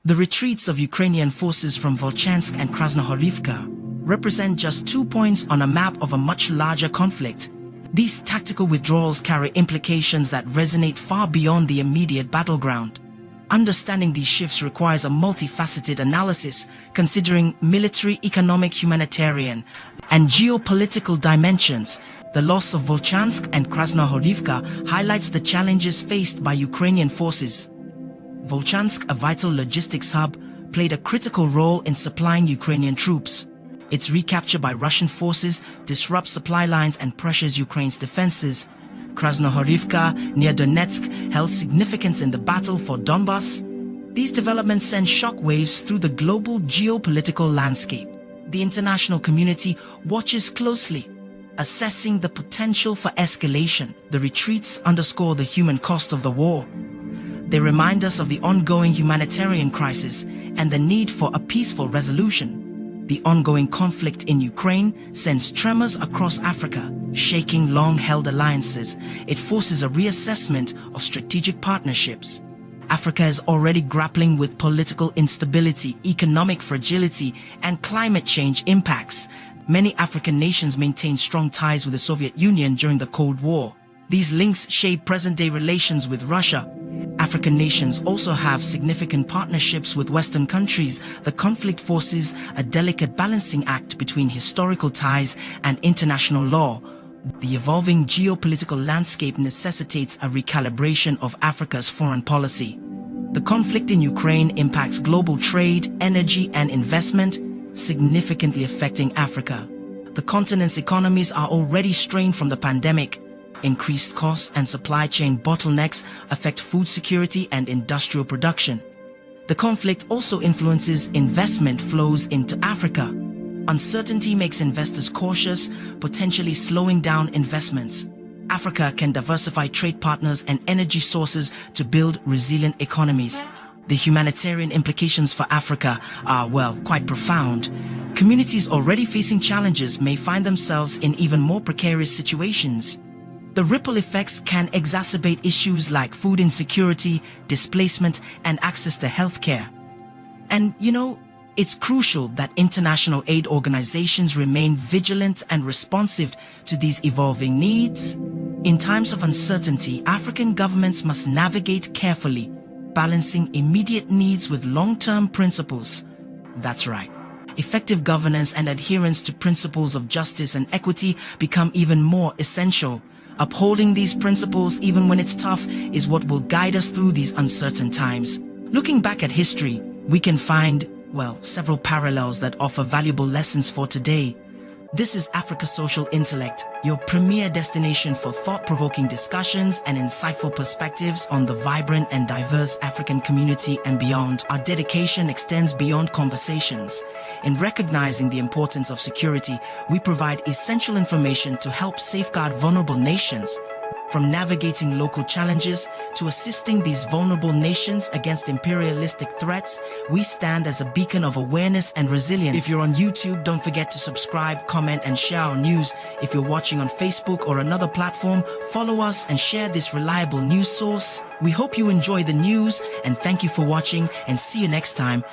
The retreats of Ukrainian forces from Volchansk and Krasnohorivka represent just 2 points on a map of a much larger conflict. These tactical withdrawals carry implications that resonate far beyond the immediate battleground. Understanding these shifts requires a multifaceted analysis, considering military, economic, humanitarian, and geopolitical dimensions. The loss of Volchansk and Krasnohorivka highlights the challenges faced by Ukrainian forces. Volchansk, a vital logistics hub, played a critical role in supplying Ukrainian troops. Its recapture by Russian forces disrupts supply lines and pressures Ukraine's defenses. Krasnohorivka, near Donetsk, held significance in the battle for Donbas. These developments send shockwaves through the global geopolitical landscape. The international community watches closely, assessing the potential for escalation. The retreats underscore the human cost of the war. They remind us of the ongoing humanitarian crisis and the need for a peaceful resolution. The ongoing conflict in Ukraine sends tremors across Africa, shaking long-held alliances. It forces a reassessment of strategic partnerships. Africa is already grappling with political instability, economic fragility, and climate change impacts. Many African nations maintain strong ties with the Soviet Union during the Cold War. These links shape present-day relations with Russia. African nations also have significant partnerships with Western countries. The conflict forces a delicate balancing act between historical ties and international law. The evolving geopolitical landscape necessitates a recalibration of Africa's foreign policy. The conflict in Ukraine impacts global trade, energy, and investment, significantly affecting Africa. The continent's economies are already strained from the pandemic. Increased costs and supply chain bottlenecks affect food security and industrial production. The conflict also influences investment flows into Africa. Uncertainty makes investors cautious, potentially slowing down investments. Africa can diversify trade partners and energy sources to build resilient economies. The humanitarian implications for Africa are, well, quite profound. Communities already facing challenges may find themselves in even more precarious situations. The ripple effects can exacerbate issues like food insecurity, displacement, and access to healthcare. And, it's crucial that international aid organizations remain vigilant and responsive to these evolving needs. In times of uncertainty, African governments must navigate carefully, balancing immediate needs with long-term principles. That's right. Effective governance and adherence to principles of justice and equity become even more essential. Upholding these principles, even when it's tough, is what will guide us through these uncertain times. Looking back at history, we can find, several parallels that offer valuable lessons for today. This is Africa Social Intellect, your premier destination for thought-provoking discussions and insightful perspectives on the vibrant and diverse African community and beyond. Our dedication extends beyond conversations. In recognizing the importance of security, we provide essential information to help safeguard vulnerable nations. From navigating local challenges to assisting these vulnerable nations against imperialistic threats, we stand as a beacon of awareness and resilience. If you're on YouTube, don't forget to subscribe, comment, and share our news. If you're watching on Facebook or another platform, follow us and share this reliable news source. We hope you enjoy the news, and thank you for watching, and see you next time.